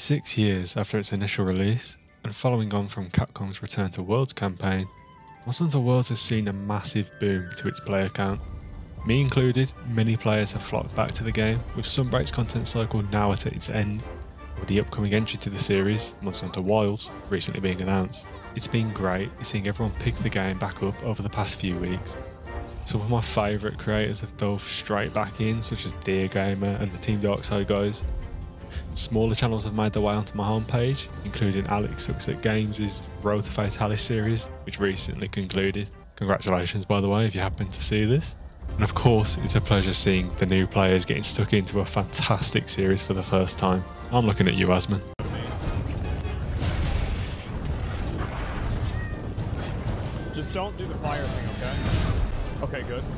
6 years after its initial release, and following on from Capcom's Return to Worlds campaign, Monster Hunter Worlds has seen a massive boom to its player count. Me included, many players have flocked back to the game, with Sunbreak's content cycle now at its end, with the upcoming entry to the series, Monster Hunter Wilds, recently being announced. It's been great seeing everyone pick the game back up over the past few weeks. Some of my favourite creators have dove straight back in, such as Deer Gamer and the Team Darkside guys. Smaller channels have made their way onto my homepage, including Alex Sucks Games' Road to Fatalis series, which recently concluded. Congratulations, by the way, if you happen to see this. And of course, it's a pleasure seeing the new players getting stuck into a fantastic series for the first time. I'm looking at you, Asman. Just don't do the fire thing, okay? Okay, good. No.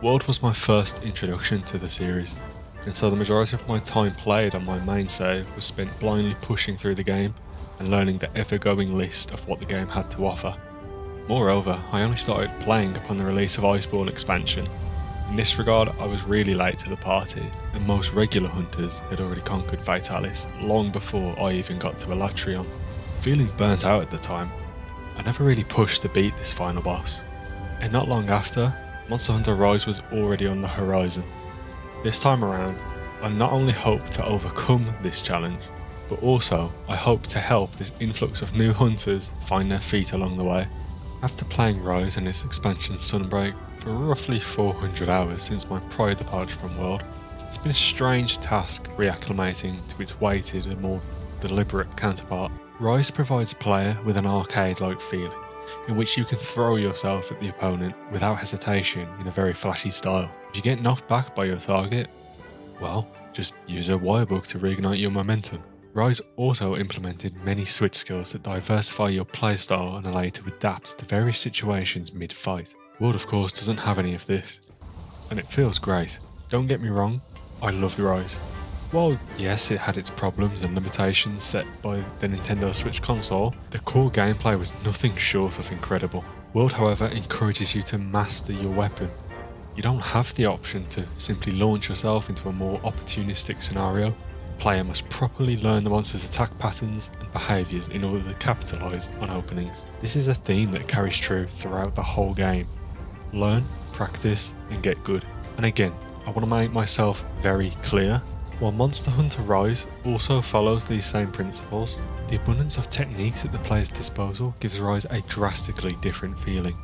World was my first introduction to the series, and so the majority of my time played on my main save was spent blindly pushing through the game and learning the ever-going list of what the game had to offer. Moreover, I only started playing upon the release of Iceborne expansion. In this regard, I was really late to the party, and most regular hunters had already conquered Fatalis long before I even got to Elatrion. Feeling burnt out at the time, I never really pushed to beat this final boss, and not long after, Monster Hunter Rise was already on the horizon. This time around, I not only hope to overcome this challenge, but also I hope to help this influx of new hunters find their feet along the way. After playing Rise and its expansion Sunbreak for roughly 400 hours since my prior departure from World, it's been a strange task reacclimating to its weighted and more deliberate counterpart. Rise provides player with an arcade-like feeling, in which you can throw yourself at the opponent without hesitation in a very flashy style. If you get knocked back by your target, well, just use a wirebook to reignite your momentum. Rise also implemented many switch skills that diversify your playstyle and allow you to adapt to various situations mid-fight. World of course doesn't have any of this, and it feels great. Don't get me wrong, I loved Rise. While yes, it had its problems and limitations set by the Nintendo Switch console, the core gameplay was nothing short of incredible. World, however, encourages you to master your weapon. You don't have the option to simply launch yourself into a more opportunistic scenario. The player must properly learn the monster's attack patterns and behaviours in order to capitalise on openings. This is a theme that carries true throughout the whole game. Learn, practice, and get good. And again, I want to make myself very clear. While Monster Hunter Rise also follows these same principles, the abundance of techniques at the player's disposal gives Rise a drastically different feeling,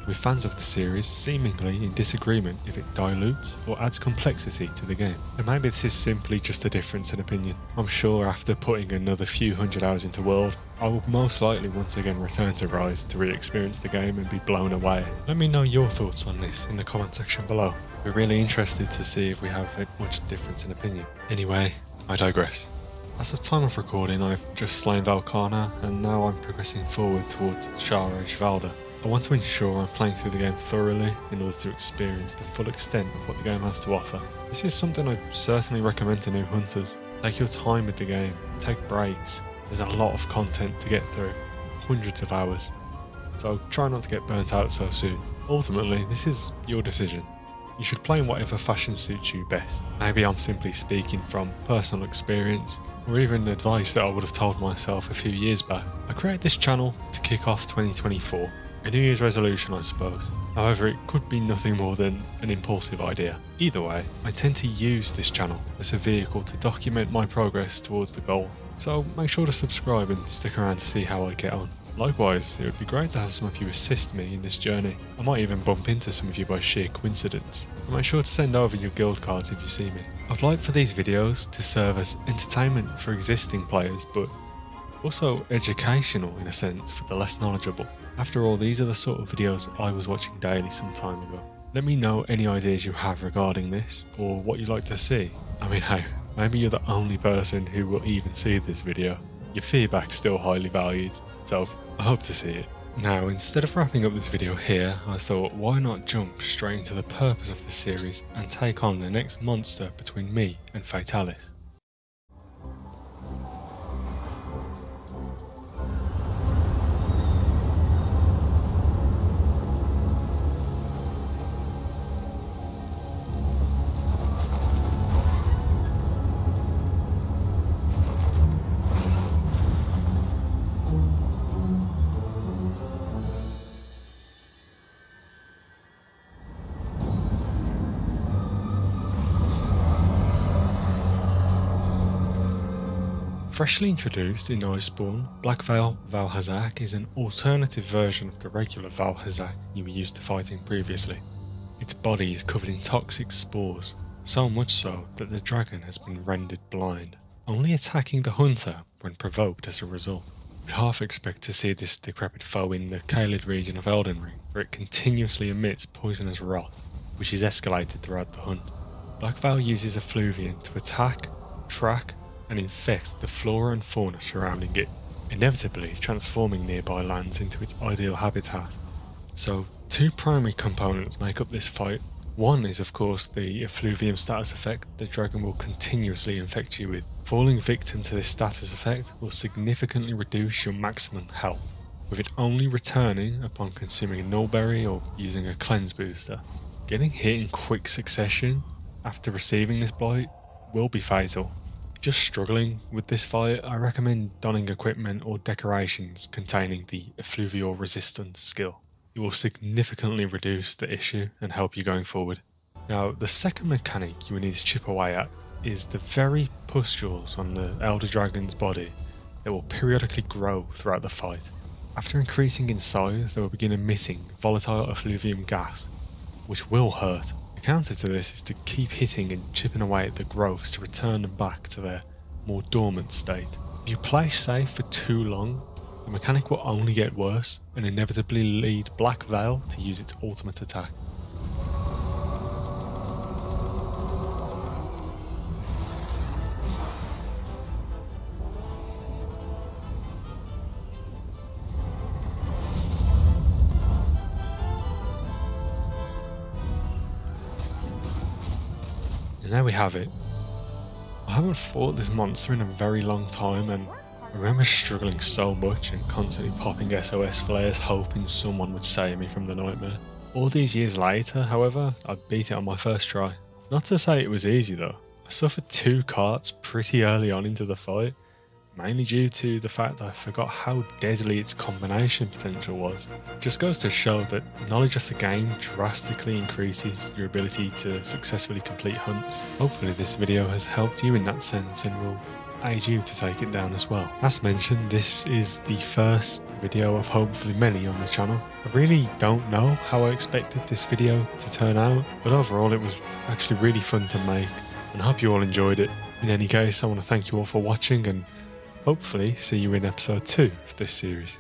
with fans of the series seemingly in disagreement if it dilutes or adds complexity to the game. And maybe this is simply just a difference in opinion. I'm sure after putting another few hundred hours into World, I will most likely once again return to Rise to re-experience the game and be blown away. Let me know your thoughts on this in the comment section below. We're really interested to see if we have much difference in opinion. Anyway, I digress. As of time of recording, I've just slain Valkana, and now I'm progressing forward towards Shara Shvalda. I want to ensure I'm playing through the game thoroughly in order to experience the full extent of what the game has to offer. This is something I'd certainly recommend to new hunters. Take your time with the game, take breaks. There's a lot of content to get through, hundreds of hours, so try not to get burnt out so soon. Ultimately, this is your decision. You should play in whatever fashion suits you best. Maybe I'm simply speaking from personal experience, or even advice that I would have told myself a few years back. I created this channel to kick off 2024. A New Year's resolution, I suppose. However, it could be nothing more than an impulsive idea. Either way, I tend to use this channel as a vehicle to document my progress towards the goal. So make sure to subscribe and stick around to see how I get on. Likewise, it would be great to have some of you assist me in this journey. I might even bump into some of you by sheer coincidence. And make sure to send over your guild cards if you see me. I'd like for these videos to serve as entertainment for existing players, but also educational in a sense for the less knowledgeable. After all, these are the sort of videos I was watching daily some time ago. Let me know any ideas you have regarding this, or what you'd like to see. I mean, hey, maybe you're the only person who will even see this video. Your feedback's still highly valued, so I hope to see it. Now, instead of wrapping up this video here, I thought why not jump straight into the purpose of this series and take on the next monster between me and Fatalis. Freshly introduced in Iceborne, Black Veil Valhazak is an alternative version of the regular Valhazak you were used to fighting previously. Its body is covered in toxic spores, so much so that the dragon has been rendered blind, only attacking the hunter when provoked as a result. You'd half expect to see this decrepit foe in the Caelid region of Elden Ring, where it continuously emits poisonous rot, which is escalated throughout the hunt. Black Veil uses effluvium to attack, track, and infect the flora and fauna surrounding it, inevitably transforming nearby lands into its ideal habitat. So, two primary components make up this fight. One is of course the effluvium status effect the dragon will continuously infect you with. Falling victim to this status effect will significantly reduce your maximum health, with it only returning upon consuming a nullberry or using a cleanse booster. Getting hit in quick succession after receiving this blight will be fatal. If you're struggling with this fight, I recommend donning equipment or decorations containing the effluvial resistance skill. It will significantly reduce the issue and help you going forward. Now, the second mechanic you will need to chip away at is the very pustules on the Elder Dragon's body that will periodically grow throughout the fight. After increasing in size, they will begin emitting volatile effluvium gas, which will hurt. The counter to this is to keep hitting and chipping away at the growths to return them back to their more dormant state. If you play safe for too long, the mechanic will only get worse and inevitably lead Black Veil to use its ultimate attack. And there we have it. I haven't fought this monster in a very long time, and I remember struggling so much and constantly popping SOS flares hoping someone would save me from the nightmare. All these years later, however, I beat it on my first try. Not to say it was easy though. I suffered 2 carts pretty early on into the fight, mainly due to the fact that I forgot how deadly its combination potential was. It just goes to show that knowledge of the game drastically increases your ability to successfully complete hunts. Hopefully this video has helped you in that sense and will aid you to take it down as well. As mentioned, this is the first video of hopefully many on the channel. I really don't know how I expected this video to turn out, but overall it was actually really fun to make, and I hope you all enjoyed it. In any case, I want to thank you all for watching and hopefully see you in episode 2 of this series.